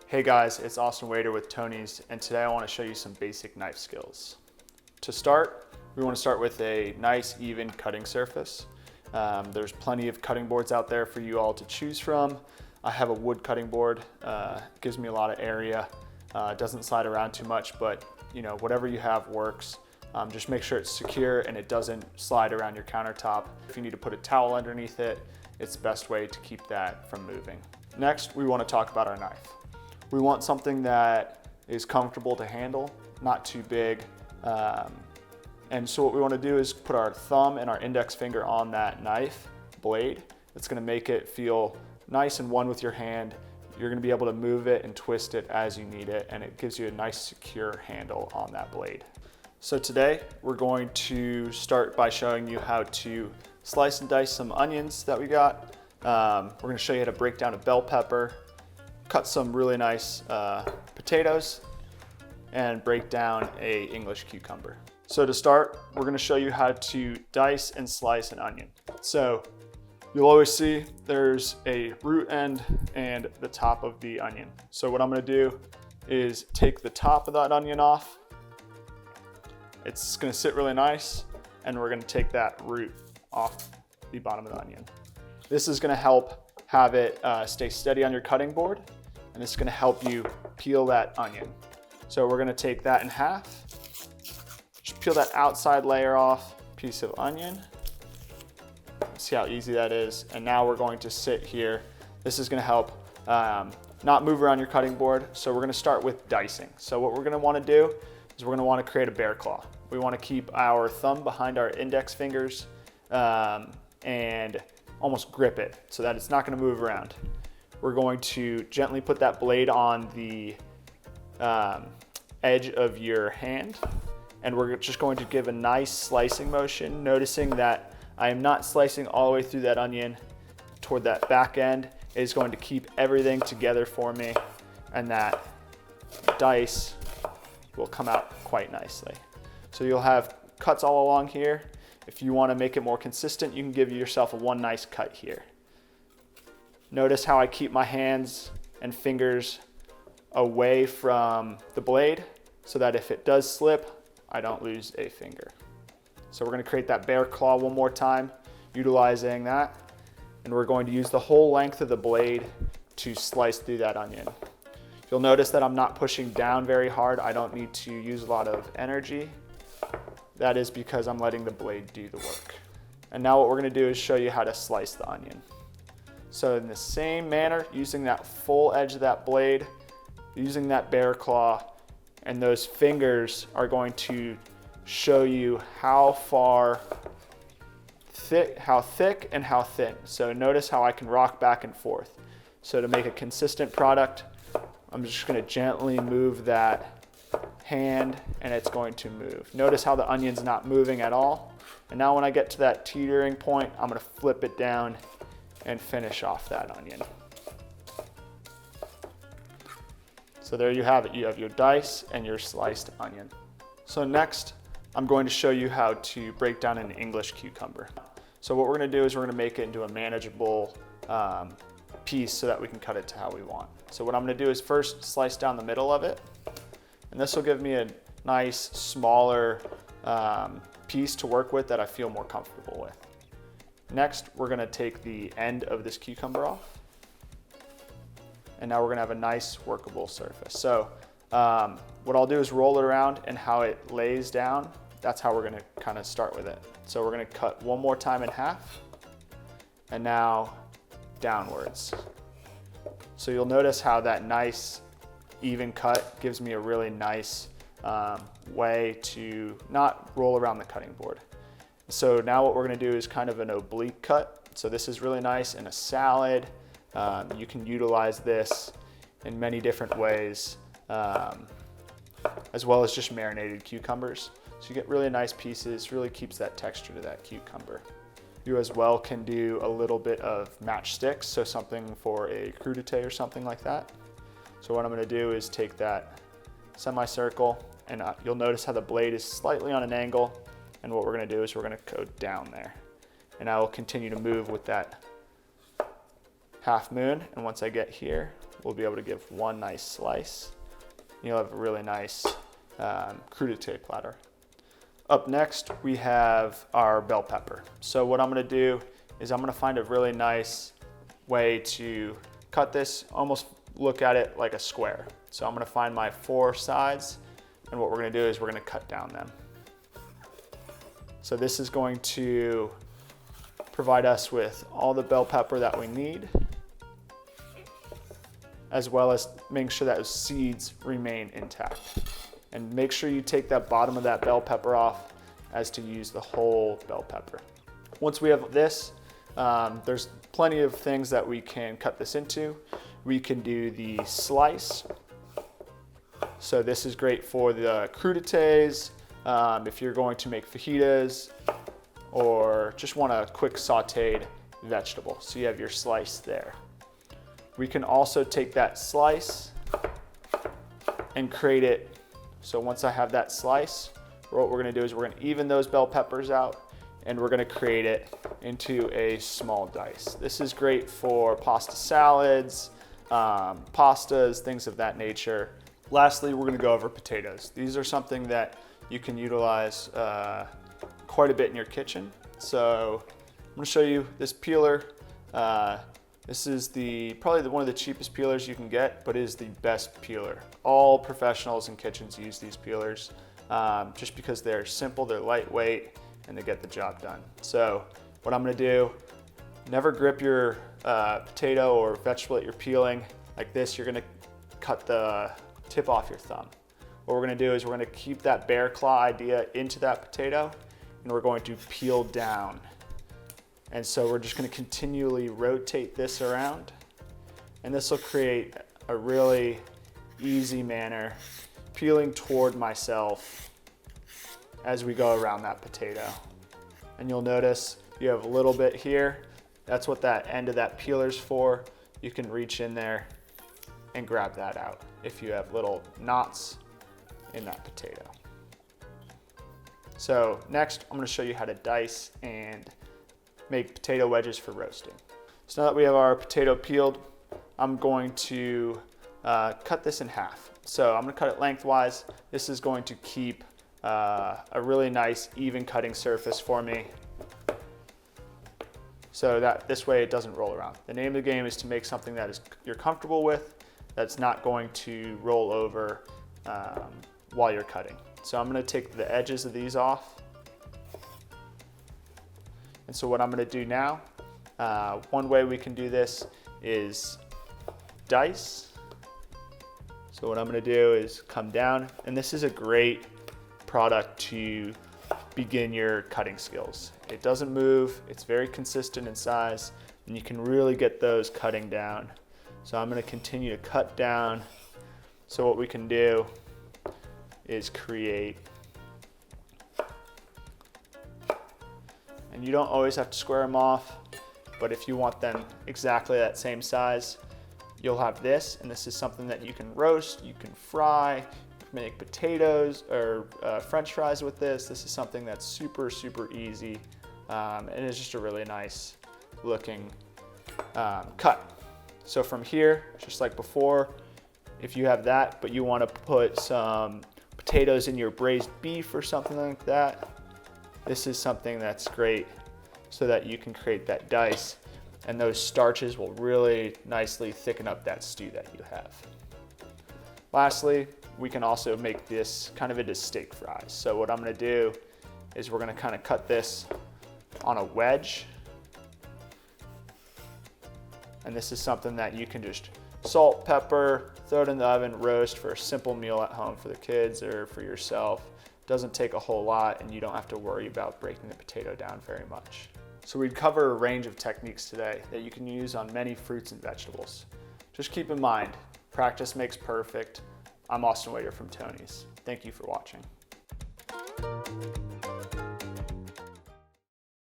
Hey guys, it's Austin Wader with Tony's, and today I want to show you some basic knife skills. To start, we want to start with a nice even cutting surface. There's plenty of cutting boards out there for you all to choose from. I have a wood cutting board. It gives me a lot of area. It doesn't slide around too much, but whatever you have works. Just make sure it's secure and it doesn't slide around your countertop. If you need to put a towel underneath it, it's the best way to keep that from moving. Next, we want to talk about our knife. We want something that is comfortable to handle, not too big. And so what we want to do is put our thumb and our index finger on that knife blade. It's going to make it feel nice and one with your hand. You're going to be able to move it and twist it as you need it, and it gives you a nice secure handle on that blade. So today we're going to start by showing you how to slice and dice some onions that we got. We're going to show you how to break down a bell pepper, cut some really nice potatoes, and break down a English cucumber. So to start, we're going to show you how to dice and slice an onion. So you'll always see there's a root end and the top of the onion. So what I'm going to do is take the top of that onion off. It's going to sit really nice, and we're going to take that root off the bottom of the onion. This is going to help have it stay steady on your cutting board, and it's going to help you peel that onion. So we're going to take that in half, just peel that outside layer off, piece of onion. See how easy that is. And now we're going to sit here. This is going to help not move around your cutting board. So we're going to start with dicing. So what we're going to want to do is we're going to want to create a bear claw. We want to keep our thumb behind our index fingers and almost grip it so that it's not going to move around. We're going to gently put that blade on the edge of your hand, and we're just going to give a nice slicing motion, noticing that I am not slicing all the way through that onion toward that back end. It is going to keep everything together for me, and that dice will come out quite nicely. So you'll have cuts all along here. If you want to make it more consistent, you can give yourself one nice cut here. Notice how I keep my hands and fingers away from the blade so that if it does slip, I don't lose a finger. So we're going to create that bear claw one more time, utilizing that. And we're going to use the whole length of the blade to slice through that onion. You'll notice that I'm not pushing down very hard. I don't need to use a lot of energy. That is because I'm letting the blade do the work. And now what we're going to do is show you how to slice the onion. So in the same manner, using that full edge of that blade, using that bear claw, and those fingers are going to show you how thick and how thin. So notice how I can rock back and forth. So to make a consistent product, I'm just going to gently move that hand, and it's going to move. Notice how the onion's not moving at all. And now when I get to that teetering point, I'm going to flip it down and finish off that onion. So there you have it. You have your dice and your sliced onion. So next, I'm going to show you how to break down an English cucumber. So what we're going to do is we're going to make it into a manageable piece so that we can cut it to how we want. So what I'm going to do is first slice down the middle of it. And this will give me a nice, smaller piece to work with that I feel more comfortable with. Next, we're going to take the end of this cucumber off. And now we're going to have a nice, workable surface. So what I'll do is roll it around, and how it lays down, that's how we're going to kind of start with it. So we're going to cut one more time in half, and now downwards. So you'll notice how that nice, even cut gives me a really nice way to not roll around the cutting board. So now what we're going to do is kind of an oblique cut. So this is really nice in a salad. You can utilize this in many different ways, as well as just marinated cucumbers. So you get really nice pieces, really keeps that texture to that cucumber. You as well can do a little bit of matchsticks, so something for a crudité or something like that. So what I'm going to do is take that semicircle, and you'll notice how the blade is slightly on an angle, and what we're going to do is we're going to go down there. And I will continue to move with that half moon, and once I get here, we'll be able to give one nice slice. You'll have a really nice crudité platter. Up next, we have our bell pepper. So what I'm gonna do is I'm gonna find a really nice way to cut this, almost look at it like a square. So I'm gonna find my 4 sides, and what we're gonna do is we're gonna cut down them. So this is going to provide us with all the bell pepper that we need, as well as making sure that those seeds remain intact. And make sure you take that bottom of that bell pepper off as to use the whole bell pepper. Once we have this, there's plenty of things that we can cut this into. We can do the slice. So this is great for the crudités, if you're going to make fajitas, or just want a quick sauteed vegetable. So you have your slice there. We can also take that slice and create it. So once I have that slice, what we're gonna do is we're gonna even those bell peppers out, and we're gonna create it into a small dice. This is great for pasta salads, pastas, things of that nature. Lastly, we're gonna go over potatoes. These are something that you can utilize quite a bit in your kitchen. So I'm gonna show you this peeler. This is probably one of the cheapest peelers you can get, but it is the best peeler. All professionals in kitchens use these peelers just because they're simple, they're lightweight, and they get the job done. So what I'm gonna do, never grip your potato or vegetable that you're peeling like this. You're gonna cut the tip off your thumb. What we're gonna do is we're gonna keep that bear claw idea into that potato, and we're going to peel down. And so we're just gonna continually rotate this around, and this will create a really easy manner, peeling toward myself as we go around that potato. And you'll notice you have a little bit here. That's what that end of that peeler's for. You can reach in there and grab that out if you have little knots in that potato. So next, I'm gonna show you how to dice and make potato wedges for roasting. So now that we have our potato peeled, I'm going to cut this in half. So I'm gonna cut it lengthwise. This is going to keep a really nice even cutting surface for me, so that this way it doesn't roll around. The name of the game is to make something that you're comfortable with, that's not going to roll over while you're cutting. So I'm gonna take the edges of these off. And so what I'm gonna do now, one way we can do this is dice. So what I'm gonna do is come down, and this is a great product to begin your cutting skills. It doesn't move, it's very consistent in size, and you can really get those cutting down. So I'm gonna continue to cut down. So what we can do is create, and you don't always have to square them off, but if you want them exactly that same size, you'll have this, and this is something that you can roast, you can fry, you can make potatoes or French fries with this. This is something that's super, super easy, and it's just a really nice looking cut. So from here, just like before, if you have that, but you want to put some potatoes in your braised beef or something like that, this is something that's great so that you can create that dice, and those starches will really nicely thicken up that stew that you have. Lastly, we can also make this kind of into steak fries. So what I'm gonna do is we're gonna kind of cut this on a wedge. And this is something that you can just salt, pepper, throw it in the oven, roast for a simple meal at home for the kids or for yourself. Doesn't take a whole lot, and you don't have to worry about breaking the potato down very much. So we'd cover a range of techniques today that you can use on many fruits and vegetables. Just keep in mind, practice makes perfect. I'm Austin Waiter from Tony's. Thank you for watching.